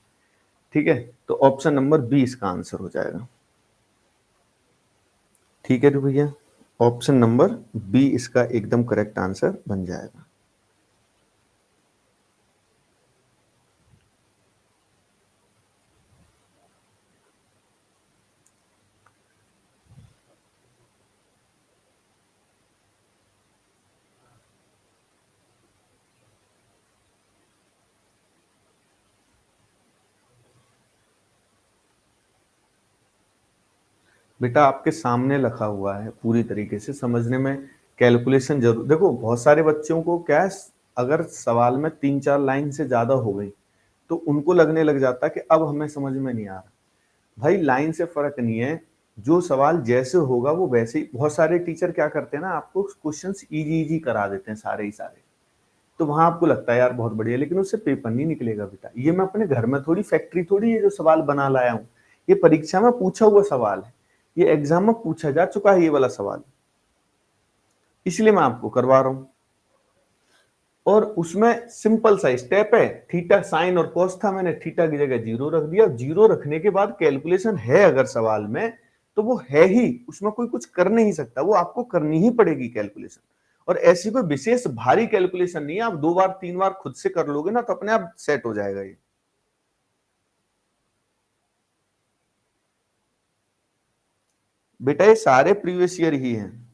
ठीक है, तो ऑप्शन नंबर बी इसका आंसर हो जाएगा। ठीक है तो भैया, ऑप्शन नंबर बी इसका एकदम करेक्ट आंसर बन जाएगा। बेटा आपके सामने लिखा हुआ है, पूरी तरीके से समझने में कैलकुलेशन जरूर, देखो बहुत सारे बच्चों को क्या है, अगर सवाल में 3-4 लाइन से ज्यादा हो गई तो उनको लगने लग जाता है कि अब हमें समझ में नहीं आ रहा। भाई लाइन से फर्क नहीं है, जो सवाल जैसे होगा वो वैसे ही। बहुत सारे टीचर क्या करते हैं ना, आपको क्वेश्चंस इजी इजी करा देते हैं सारे ही सारे, तो वहां आपको लगता है यार बहुत बढ़िया, लेकिन उससे पेपर नहीं निकलेगा बेटा। ये मैं अपने घर में थोड़ी, फैक्ट्री थोड़ी, ये जो सवाल बना लाया हूँ, ये परीक्षा में पूछा हुआ सवाल है, ये एग्जाम में पूछा जा चुका है ये वाला सवाल, इसलिए मैं आपको करवा रहा हूं। और उसमें सिंपल सा स्टेप है, थीटा साइन और कॉस था, मैंने थीटा की जगह जीरो रख दिया। जीरो रखने के बाद कैलकुलेशन है अगर सवाल में, तो वो है ही, उसमें कोई कुछ कर नहीं सकता, वो आपको करनी ही पड़ेगी कैलकुलेशन। और ऐसी कोई विशेष भारी कैलकुलेशन नहीं है, आप 2 बार 3 बार खुद से कर लोगे ना तो अपने आप सेट हो जाएगा ये। बेटा ये सारे प्रीवियस ईयर ही हैं।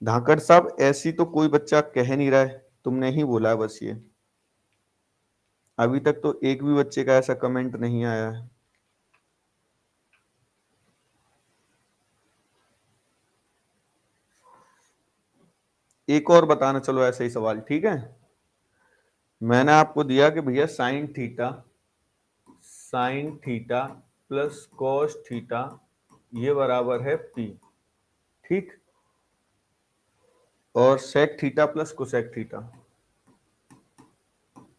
धाकड़ साहब ऐसी तो कोई बच्चा कह नहीं रहा है, तुमने ही बोला है बस ये, अभी तक तो एक भी बच्चे का ऐसा कमेंट नहीं आया है। एक और बताना, चलो ऐसा ही सवाल, ठीक है। मैंने आपको दिया कि भैया sine theta plus cos theta ये बराबर है पी, ठीक। और sec theta plus cosec theta,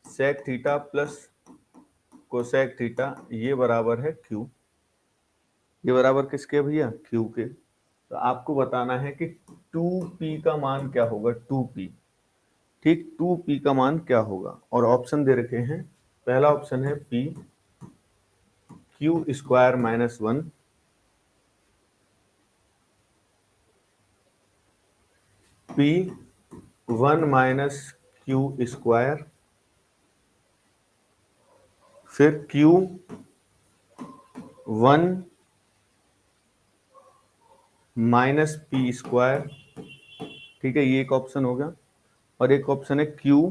sec theta plus cosec theta ये बराबर है क्यू। ये बराबर किसके भैया, क्यू के। तो आपको बताना है कि 2p का मान क्या होगा, 2p, ठीक, 2p का मान क्या होगा। और ऑप्शन दे रखे हैं, पहला ऑप्शन है p Q square minus 1, p 1 minus Q square, फिर क्यू 1 माइनस पी स्क्वायर, ठीक है, ये एक ऑप्शन हो गया। और एक ऑप्शन है क्यू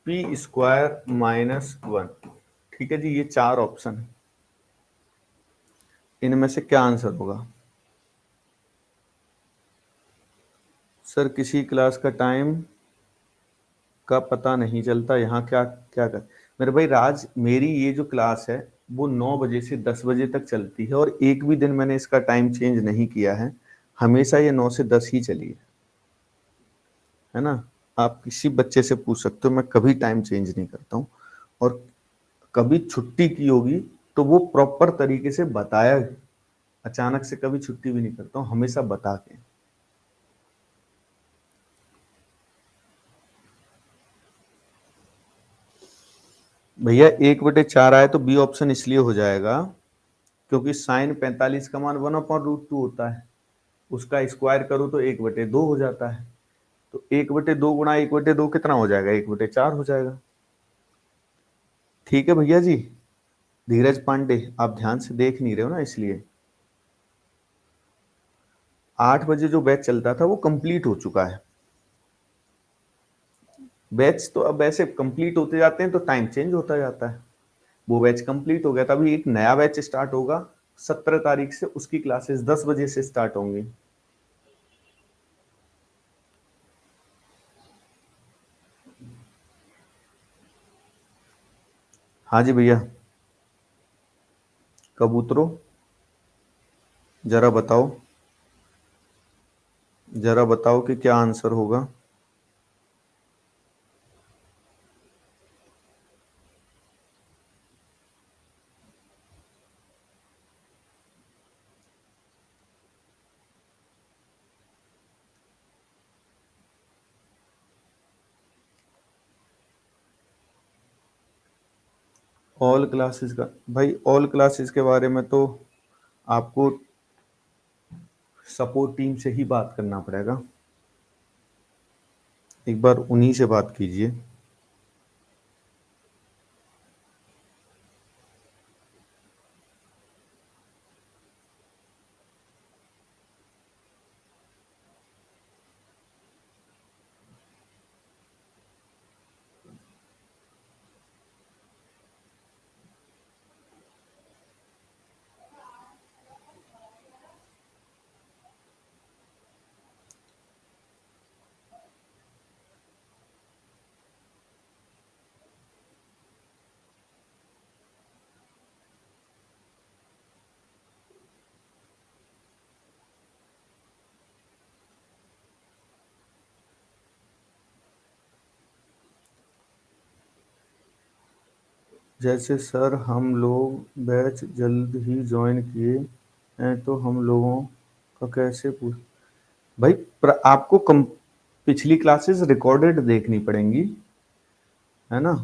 पी स्क्वायर माइनस 1, ठीक है जी, ये 4 ऑप्शन है, इनमें से क्या आंसर होगा। सर किसी क्लास का टाइम का पता नहीं चलता, यहाँ क्या क्या कर, मेरे भाई राज, मेरी ये जो क्लास है वो 9 बजे से 10 बजे तक चलती है, और एक भी दिन मैंने इसका टाइम चेंज नहीं किया है, हमेशा ये 9 से 10 ही चली है ना। आप किसी बच्चे से पूछ सकते हो, मैं कभी टाइम चेंज नहीं करता हूँ। और कभी छुट्टी की होगी तो वो प्रॉपर तरीके से बताया, अचानक से कभी छुट्टी भी नहीं करता हूँ, हमेशा बता के। भैया 1/4 आए तो बी ऑप्शन इसलिए हो जाएगा क्योंकि साइन 45 का मान 1/√2 होता है, उसका स्क्वायर करो तो 1/2 हो जाता है। तो 1/2 गुणा 1/2 कितना हो जाएगा, 1/4 हो जाएगा। ठीक है भैया जी। धीरज पांडे, आप ध्यान से देख नहीं रहे हो ना इसलिए। 8 बजे जो बैच चलता था वो कंप्लीट हो चुका है, बैच तो अब ऐसे कंप्लीट होते जाते हैं तो टाइम चेंज होता जाता है। वो बैच कंप्लीट हो गया था, अभी एक नया बैच स्टार्ट होगा 17 तारीख से, उसकी क्लासेस 10 बजे से स्टार्ट होंगी। हाँ जी भैया, कबूतरों जरा बताओ, जरा बताओ कि क्या आंसर होगा। ऑल क्लासेस का भाई, ऑल क्लासेस के बारे में तो आपको सपोर्ट टीम से ही बात करना पड़ेगा, एक बार उन्हीं से बात कीजिए। जैसे सर हम लोग बैच जल्द ही ज्वाइन किए हैं तो हम लोगों का कैसे पूछ भाई, आपको पिछली क्लासेस रिकॉर्डेड देखनी पड़ेंगी, है ना।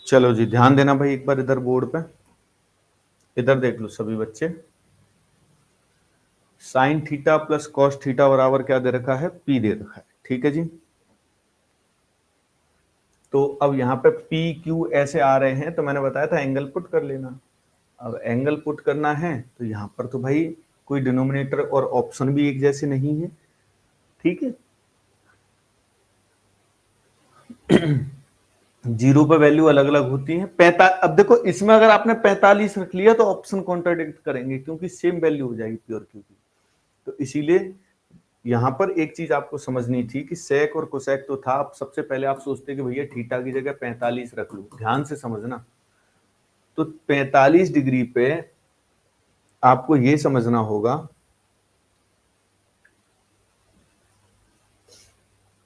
चलो जी, ध्यान देना भाई एक बार इधर बोर्ड पे, इधर देख लो सभी बच्चे। Sign theta plus cos theta बराबर क्या दे रखा है, पी दे रखा है, ठीक है जी। तो अब यहाँ पे पी क्यू ऐसे आ रहे हैं, तो मैंने बताया था एंगल पुट कर लेना। अब एंगल पुट करना है तो यहाँ पर तो भाई कोई डिनोमिनेटर और ऑप्शन भी एक जैसे नहीं है, ठीक है। जीरो पे वैल्यू अलग अलग होती है। अब देखो इसमें अगर आपने 45 रख लिया तो ऑप्शन कॉन्ट्राडिक्ट करेंगे, क्योंकि सेम वैल्यू हो जाएगी प्योर क्यू की। तो इसीलिए यहां पर एक चीज आपको समझनी थी कि सेक और कोसेक तो था, अब सबसे पहले आप सोचते कि भैया थीटा की जगह 45 रख लूं। ध्यान से समझना, तो 45 डिग्री पे आपको ये समझना होगा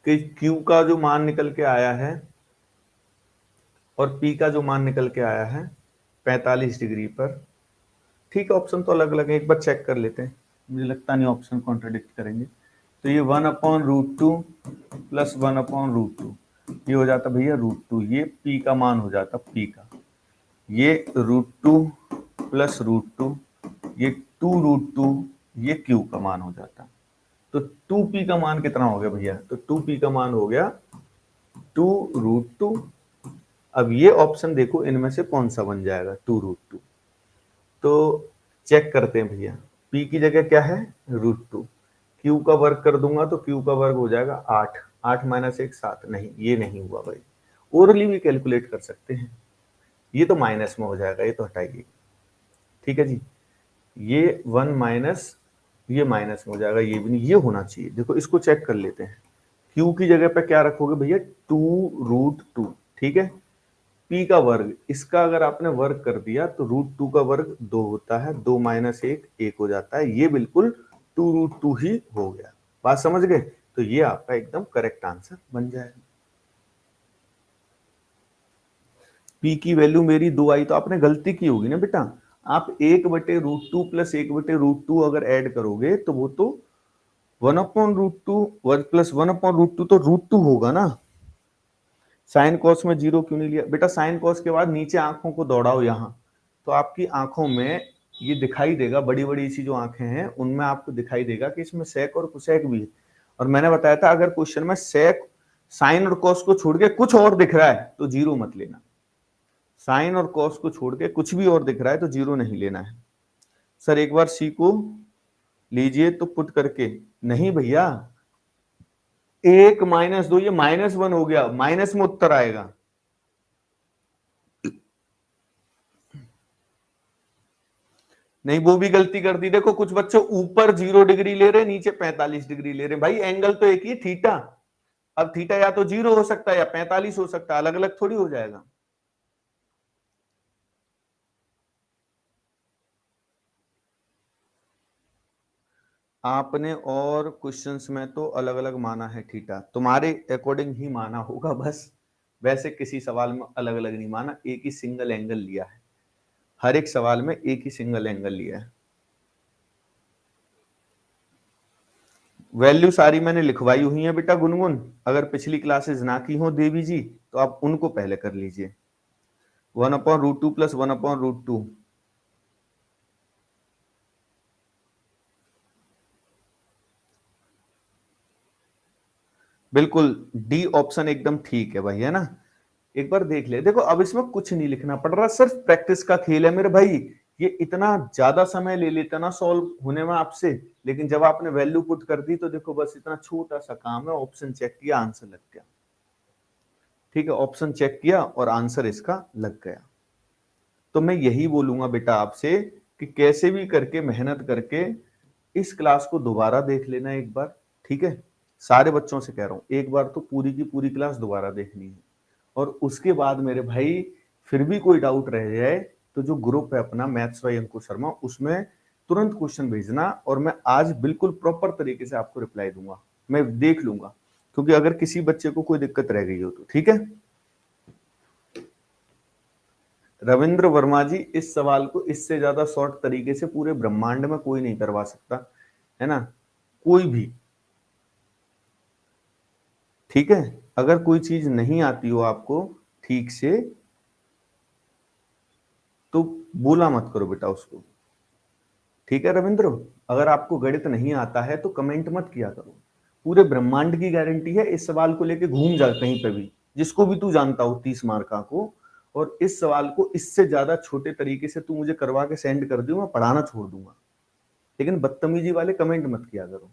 कि Q का जो मान निकल के आया है और P का जो मान निकल के आया है 45 डिग्री पर, ठीक है। ऑप्शन तो अलग अलग है, एक बार चेक कर लेते हैं, मुझे लगता नहीं ऑप्शन कॉन्ट्रडिक्ट करेंगे। तो ये 1/√2 प्लस 1/√2, ये हो जाता भैया √2, ये P का मान हो जाता P का, ये √2 प्लस √2, ये 2√2, ये Q का मान हो जाता। तो 2P का मान कितना हो गया भैया, तो 2P का मान हो गया 2√2। अब ये ऑप्शन देखो इनमें से कौन सा बन जाएगा, 2√2। तो चेक करते हैं भैया, P की जगह क्या है √2, Q का वर्ग कर दूंगा तो Q का वर्ग हो जाएगा 8, 8 माइनस 1 7, नहीं ये नहीं हुआ भाई। ओरली भी कैलकुलेट कर सकते हैं, ये तो माइनस में हो जाएगा, ये तो हटाइए, ठीक है जी। ये 1 माइनस, ये माइनस में हो जाएगा, ये भी नहीं, ये होना चाहिए। देखो इसको चेक कर लेते हैं, Q की जगह पे क्या रखोगे भैया 2√2, ठीक है। P का वर्ग, इसका अगर आपने वर्ग कर दिया तो √2 का वर्ग 2 होता है, 2 माइनस 1 1 हो जाता है, ये बिल्कुल 2√2 ही हो गया। बात समझ गए, तो ये आपका एकदम करेक्ट आंसर बन जाएगा। P की वैल्यू मेरी 2 आई तो आपने गलती की होगी ना बेटा, आप 1/√2 प्लस 1/√2 अगर ऐड करोगे तो वो तो 1/√2 प्लस 1/√2 तो √2 होगा ना। साइन कॉस में 0 क्यों नहीं लिया बेटा, साइन कॉस के बाद नीचे आंखों को दौड़ाओ यहाँ, तो आपकी आंखों में ये दिखाई देगा, बड़ी बड़ी सी जो आंखें हैं उनमें आपको दिखाई देगा कि इसमें सेक और कुसेक भी है। और मैंने बताया था अगर क्वेश्चन में सेक, साइन और कॉस को छोड़ के कुछ और दिख रहा है तो 0 मत लेना। साइन और कॉस को छोड़ के कुछ भी और दिख रहा है तो 0 नहीं लेना है। सर एक बार सी को लीजिए तो पुट करके, नहीं भैया 1 माइनस 2, ये -1 हो गया, माइनस में उत्तर आएगा। नहीं वो भी गलती कर दी, देखो कुछ बच्चे ऊपर 0 डिग्री ले रहे, नीचे 45 डिग्री ले रहे। भाई एंगल तो एक ही थीटा, अब थीटा या तो 0 हो सकता है या 45 हो सकता है, अलग अलग थोड़ी हो जाएगा। आपने और क्वेश्चंस में तो अलग अलग माना है थीटा, तुम्हारे अकॉर्डिंग ही माना होगा बस, वैसे किसी सवाल में अलग अलग नहीं माना, एक ही सिंगल एंगल लिया है, हर एक सवाल में एक ही सिंगल एंगल लिया है। वैल्यू सारी मैंने लिखवाई हुई है बेटा गुनगुन, अगर पिछली क्लासेस ना की हो देवी जी तो आप उनको पहले कर लीजिए। 1/√2 + 1/√2, बिल्कुल डी ऑप्शन एकदम ठीक है भाई, है ना। एक बार देख ले, देखो अब इसमें कुछ नहीं लिखना पड़ रहा, सिर्फ प्रैक्टिस का खेल है मेरे भाई। ये इतना ज्यादा समय ले लेता ना सॉल्व होने में आपसे, लेकिन जब आपने वैल्यू पुट कर दी तो देखो बस इतना छोटा सा काम है, ऑप्शन चेक किया आंसर लग गया। ठीक है, ऑप्शन चेक किया और आंसर इसका लग गया। तो मैं यही बोलूंगा बेटा आपसे कि कैसे भी करके मेहनत करके इस क्लास को दोबारा देख लेना एक बार। ठीक है, सारे बच्चों से कह रहा हूं एक बार तो पूरी की पूरी क्लास दोबारा देखनी है, और उसके बाद मेरे भाई फिर भी कोई डाउट रह जाए तो जो ग्रुप है अपना मैथ्स बाय अंकुश शर्मा, उसमें तुरंत क्वेश्चन भेजना, और मैं आज बिल्कुल प्रॉपर तरीके से आपको रिप्लाई दूंगा, मैं देख लूंगा, क्योंकि अगर किसी बच्चे को कोई दिक्कत रह गई हो तो। ठीक है रविंद्र वर्मा जी, इस सवाल को इससे ज्यादा शॉर्ट तरीके से पूरे ब्रह्मांड में कोई नहीं करवा सकता, है ना, कोई भी। ठीक है, अगर कोई चीज नहीं आती हो आपको ठीक से तो बोला मत करो बेटा उसको। ठीक है रविंद्र, अगर आपको गणित नहीं आता है तो कमेंट मत किया करो, पूरे ब्रह्मांड की गारंटी है, इस सवाल को लेके घूम जा कहीं पे भी, जिसको भी तू जानता हो 30 मार्का को, और इस सवाल को इससे ज्यादा छोटे तरीके से तू मुझे करवा के सेंड कर दियो, मैं पढ़ाना छोड़ दूंगा, लेकिन बदतमीजी वाले कमेंट मत किया करो।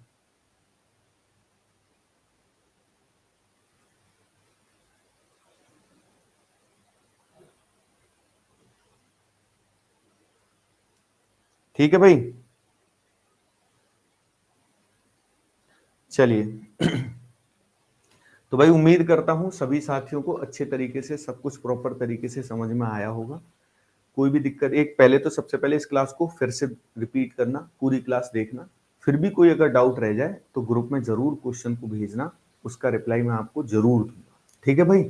ठीक है भाई, चलिए तो भाई उम्मीद करता हूं सभी साथियों को अच्छे तरीके से सब कुछ प्रॉपर तरीके से समझ में आया होगा। कोई भी दिक्कत, एक पहले तो सबसे पहले इस क्लास को फिर से रिपीट करना, पूरी क्लास देखना, फिर भी कोई अगर डाउट रह जाए तो ग्रुप में जरूर क्वेश्चन को भेजना, उसका रिप्लाई मैं आपको जरूर दूंगा। ठीक है भाई,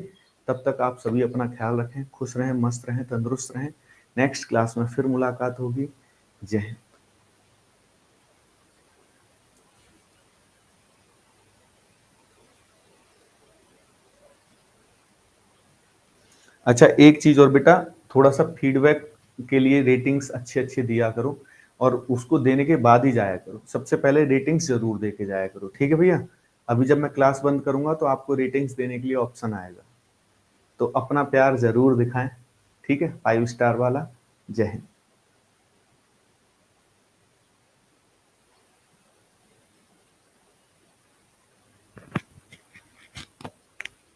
तब तक आप सभी अपना ख्याल रखें, खुश रहें, मस्त रहें, तंदुरुस्त रहें। नेक्स्ट क्लास में फिर मुलाकात होगी। जय हिंद। अच्छा एक चीज और बेटा, थोड़ा सा फीडबैक के लिए रेटिंग्स अच्छे अच्छे दिया करो, और उसको देने के बाद ही जाया करो, सबसे पहले रेटिंग्स जरूर दे के जाया करो। ठीक है भैया, अभी जब मैं क्लास बंद करूंगा तो आपको रेटिंग्स देने के लिए ऑप्शन आएगा, तो अपना प्यार जरूर दिखाएं। ठीक है, 5 स्टार वाला। जय हिंद।